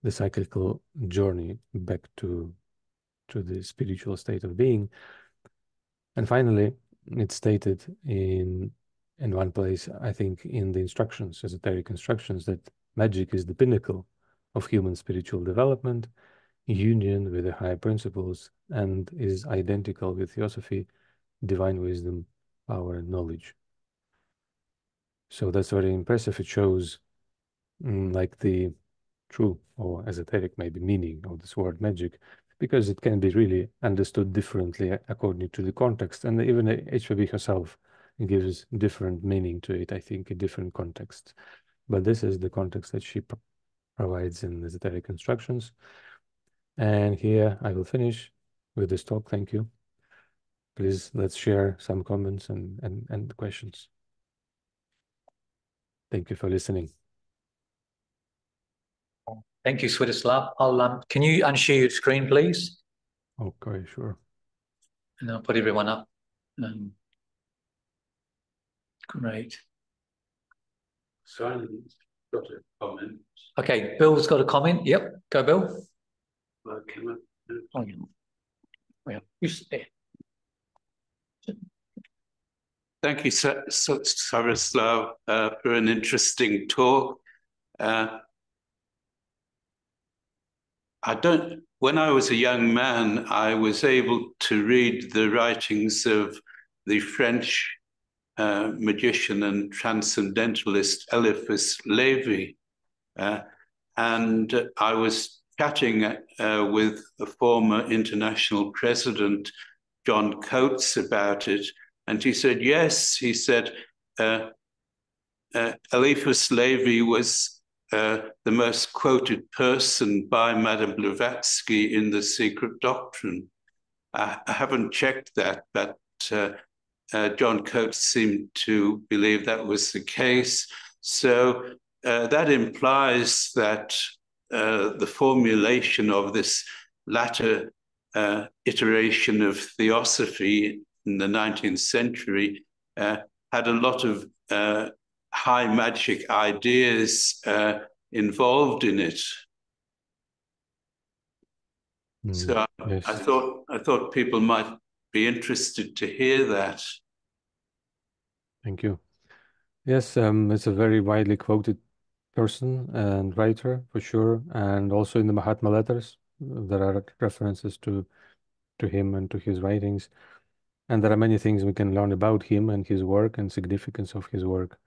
the cyclical journey back to the spiritual state of being. And finally, it's stated in one place, I think, in the instructions, esoteric instructions, that magic is the pinnacle of human spiritual development, union with the higher principles, and is identical with Theosophy, divine wisdom, power, and knowledge. So that's very impressive. It shows like the true or esoteric maybe meaning of this word magic, because it can be really understood differently according to the context. And even HPB herself gives different meaning to it, I think, in different contexts. But this is the context that she provides in esoteric instructions. And here I will finish with this talk. Thank you. Please, let's share some comments and questions. Thank you for listening. Thank you, Svyatoslav. Can you unshare your screen, please? Okay, sure. and I'll put everyone up. Great. So I've got a comment. Okay, Bill's got a comment. Yep, go Bill. Okay. Oh, yeah. Yeah, you sit there. Thank you, Svyatoslav, for an interesting talk. When I was a young man, I was able to read the writings of the French magician and transcendentalist Eliphas Lévy. And I was chatting with a former international president, John Coates, about it. And he said, yes, he said, Eliphas Lévy was the most quoted person by Madame Blavatsky in The Secret Doctrine. I haven't checked that, but John Coates seemed to believe that was the case. So that implies that the formulation of this latter iteration of Theosophy in the 19th century had a lot of high magic ideas involved in it. So yes. I thought people might be interested to hear that. Thank you. Yes, it's a very widely quoted person and writer for sure, and also in the Mahatma letters there are references to him and to his writings, and there are many things we can learn about him and his work and significance of his work.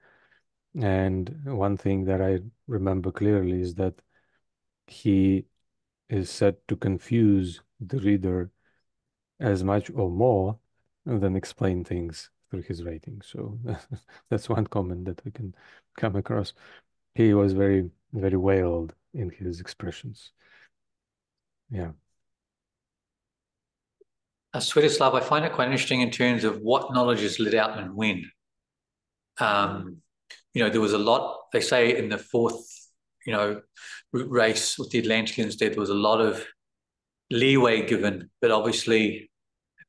And one thing that I remember clearly is that he is said to confuse the reader as much or more than explain things through his writing. So that's one comment that we can come across. He was very, very veiled in his expressions. Yeah. Svyatoslav, I find it quite interesting in terms of what knowledge is let out and when. There was a lot, they say in the fourth, root race with the Atlanteans, there was a lot of leeway given, but obviously it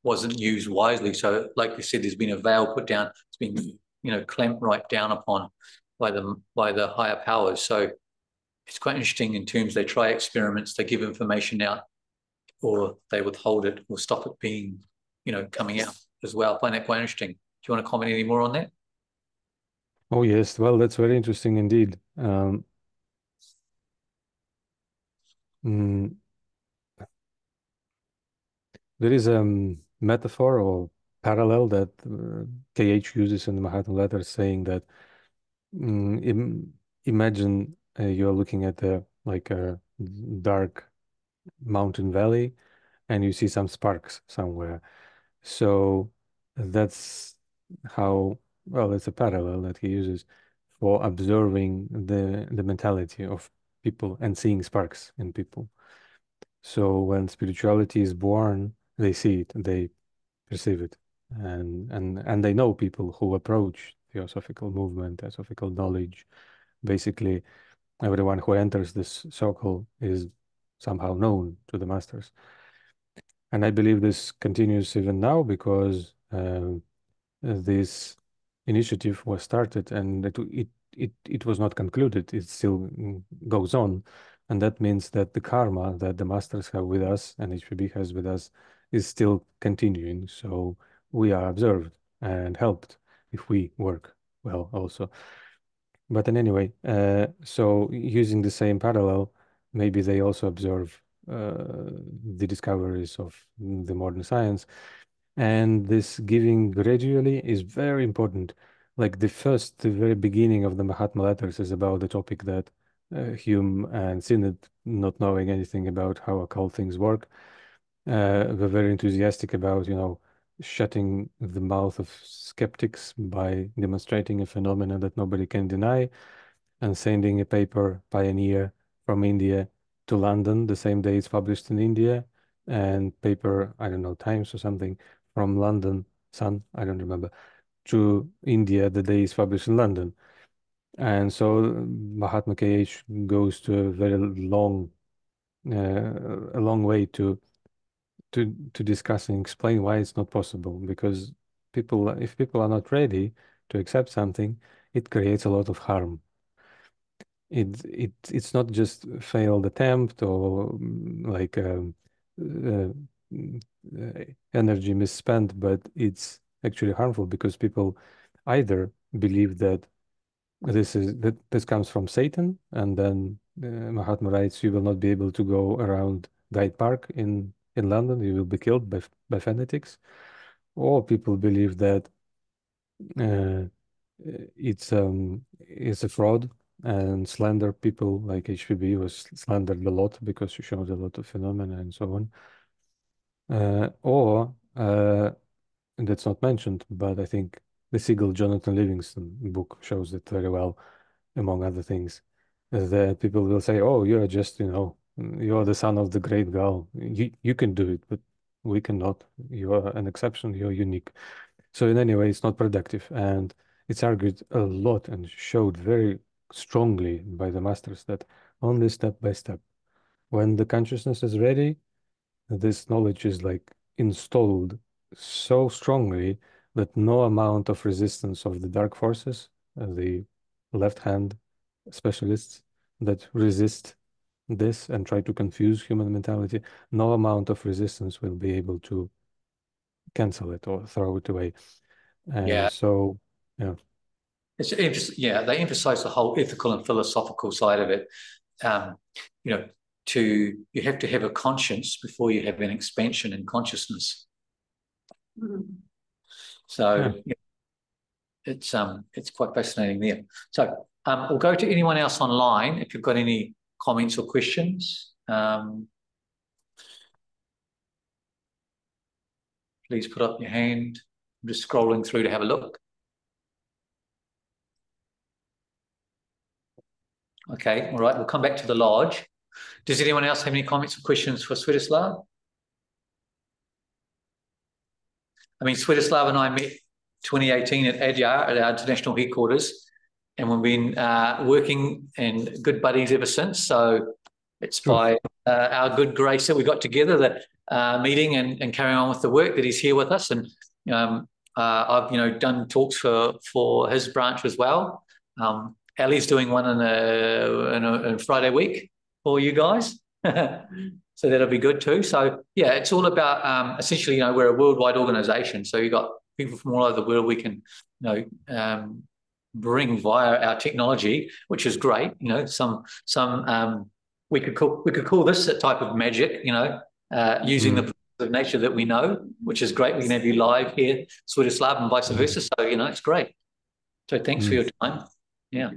wasn't used wisely. So like you said, there's been a veil put down, it's been, clamped right down upon by the higher powers. So it's quite interesting in terms they try experiments, they give information out, or they withhold it or stop it being, coming out as well. I find that quite interesting. Do you want to comment any more on that? Oh, yes. Well, that's very interesting indeed. There is a metaphor or parallel that KH uses in the Mahatma letters, saying that imagine you're looking at a dark mountain valley and you see some sparks somewhere. So that's how, well, it's a parallel that he uses for observing the mentality of people and seeing sparks in people. So when spirituality is born, they see it, they perceive it, and they know people who approach Theosophical movement, Theosophical knowledge. Basically, everyone who enters this circle is somehow known to the masters. And I believe this continues even now because this initiative was started and it was not concluded. It still goes on. And that means that the karma that the masters have with us and HPB has with us is still continuing. So we are observed and helped if we work well also. But in anyway, so using the same parallel, maybe they also observe the discoveries of the modern science. And this giving gradually is very important. Like the very beginning of the Mahatma letters is about the topic that Hume and Synod, not knowing anything about how occult things work, were very enthusiastic about, shutting the mouth of skeptics by demonstrating a phenomenon that nobody can deny and sending a paper pioneer from India to London the same day it's published in India, and paper, I don't know, Times or something from London, Sun, I don't remember, to India the day it's published in London. And so Mahatma KH goes to a very long way to to discuss and explain why it's not possible, because if people are not ready to accept something, it creates a lot of harm. It's not just failed attempt or like energy misspent, but it's actually harmful because people either believe that this comes from Satan, and then Mahatma writes, you will not be able to go around Hyde Park in London, you will be killed by fanatics. Or people believe that uh, it's a fraud and slander people, like HPB was slandered a lot because she showed a lot of phenomena and so on. Or and that's not mentioned, but I think the Siegel Jonathan Livingston book shows it very well, among other things, that people will say, oh, you're just, you're the son of the great girl. You can do it, but we cannot. You're an exception, you're unique. So in any way, it's not productive. And it's argued a lot and showed very strongly by the masters that only step by step. When the consciousness is ready, this knowledge is like installed so strongly that no amount of resistance of the dark forces, the left hand specialists that resist this and try to confuse human mentality, no amount of resistance will be able to cancel it or throw it away. And Yeah. so, yeah. It's interesting. Yeah, they emphasize the whole ethical and philosophical side of it. You have to have a conscience before you have an expansion in consciousness. So yeah, it's quite fascinating there. So we'll go to anyone else online if you've got any comments or questions. Please put up your hand. I'm just scrolling through to have a look. Okay, all right, we'll come back to the lodge. Does anyone else have any comments or questions for Svyatoslav? I mean, Svyatoslav and I met 2018 at Adyar at our international headquarters, and we've been working and good buddies ever since. So it's by our good grace that we got together, that meeting and carrying on with the work, that he's here with us. And I've done talks for his branch as well. Ali's doing one in a Friday week for you guys. So that'll be good too. So yeah, it's all about essentially, we're a worldwide organization. So you've got people from all over the world we can, bring via our technology, which is great. Some we could call this a type of magic, using the of nature that we know, which is great. We can have you live here, Svyatoslav, and vice versa. So, it's great. So thanks for your time. Yeah.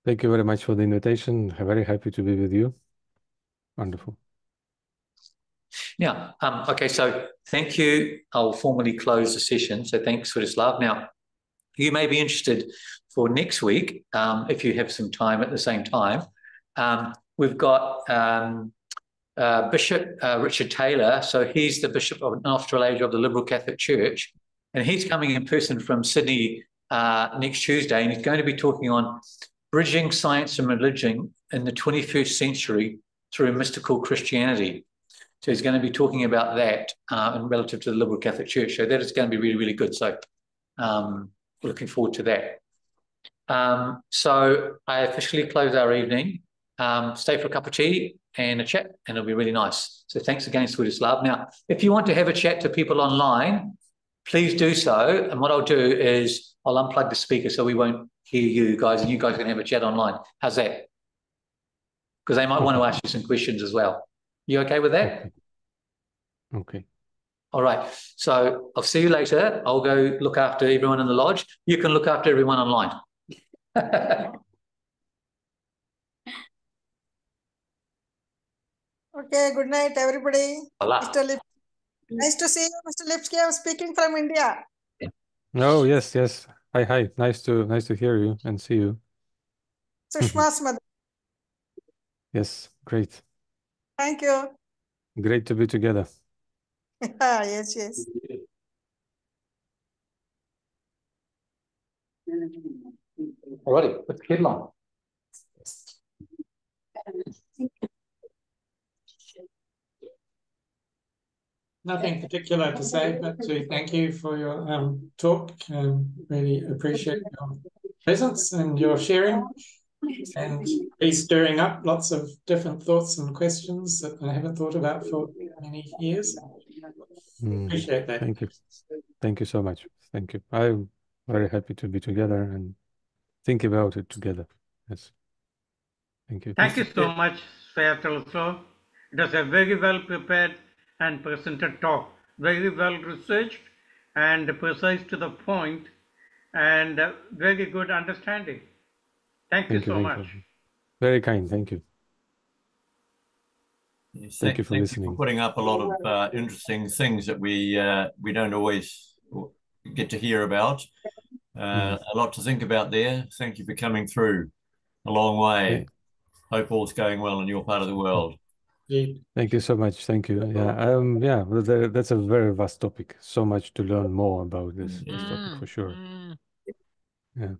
Thank you very much for the invitation. I'm very happy to be with you. Wonderful. Yeah. Okay. So thank you. I'll formally close the session. So thanks, Svyatoslav. Now, you may be interested for next week, if you have some time at the same time. We've got Bishop Richard Taylor. So he's the Bishop of Australasia of the Liberal Catholic Church, and he's coming in person from Sydney next Tuesday, and he's going to be talking on bridging science and religion in the 21st century through mystical Christianity. So he's going to be talking about that in relative to the Liberal Catholic Church. So that is going to be really, really good. So looking forward to that. So I officially close our evening. Stay for a cup of tea and a chat, and it'll be really nice. So thanks again, Svyatoslav. Now, if you want to have a chat to people online, please do so. And what I'll do is I'll unplug the speaker so we won't hear you guys, and you guys can have a chat online. How's that? Because they might want to ask you some questions as well. You okay with that? Okay. All right. So I'll see you later. I'll go look after everyone in the lodge. You can look after everyone online. Okay, good night, everybody. Hola. Mr. Lipsky. Nice to see you, Mr. Lipsky. I'm speaking from India. Oh, yes, yes. Hi. Nice to hear you and see you. Sushma's mother. Yes, great. Thank you. Great to be together. Yes, yes. All righty. Let's get along. nothing particular to say, but to thank you for your talk. Really appreciate your presence and your sharing, and be stirring up lots of different thoughts and questions that I haven't thought about for many years. Appreciate that. Thank you. Thank you so much. Thank you. I'm very happy to be together and think about it together. Yes. Thank you. Thank you so much, Svyatoslav. It was a very well prepared and presented talk, very well researched and precise to the point, and very good understanding. Thank you so much. Very kind. Thank you. Yes, Thank you for thank listening. you for putting up a lot of interesting things that we don't always get to hear about. A lot to think about there. Thank you for coming through a long way. Hope all's going well in your part of the world. Thank you so much. Thank you. Yeah, well, that's a very vast topic. So much to learn more about this topic for sure. Yeah,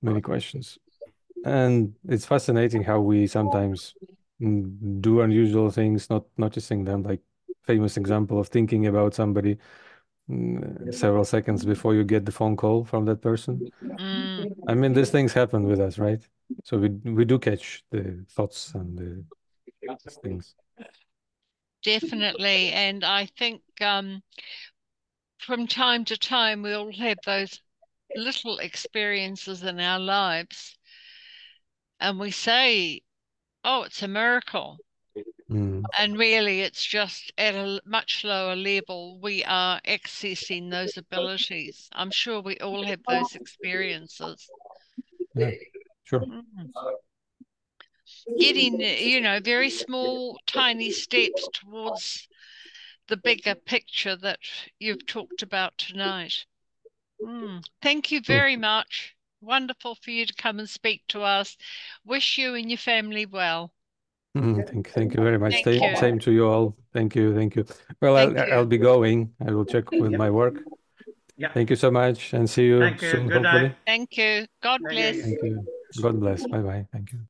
many questions. And it's fascinating how we sometimes do unusual things, not noticing them, like famous example of thinking about somebody several seconds before you get the phone call from that person. I mean, these things happen with us, right? So we do catch the thoughts and the things. Definitely. And I think from time to time, we all have those little experiences in our lives. And we say, oh, it's a miracle. And really, it's just at a much lower level, we are accessing those abilities. I'm sure we all have those experiences. Yeah, sure. Getting, very small, tiny steps towards the bigger picture that you've talked about tonight. Thank you very much. Wonderful for you to come and speak to us. Wish you and your family well. Thank you very much. Thank you. Same to you all. Thank you. Well, I'll be going. I will check with my work. Yeah. Thank you so much, and see you soon, Good hopefully. night. Thank you. God bless. Thank you. God bless. Bye-bye. Thank you.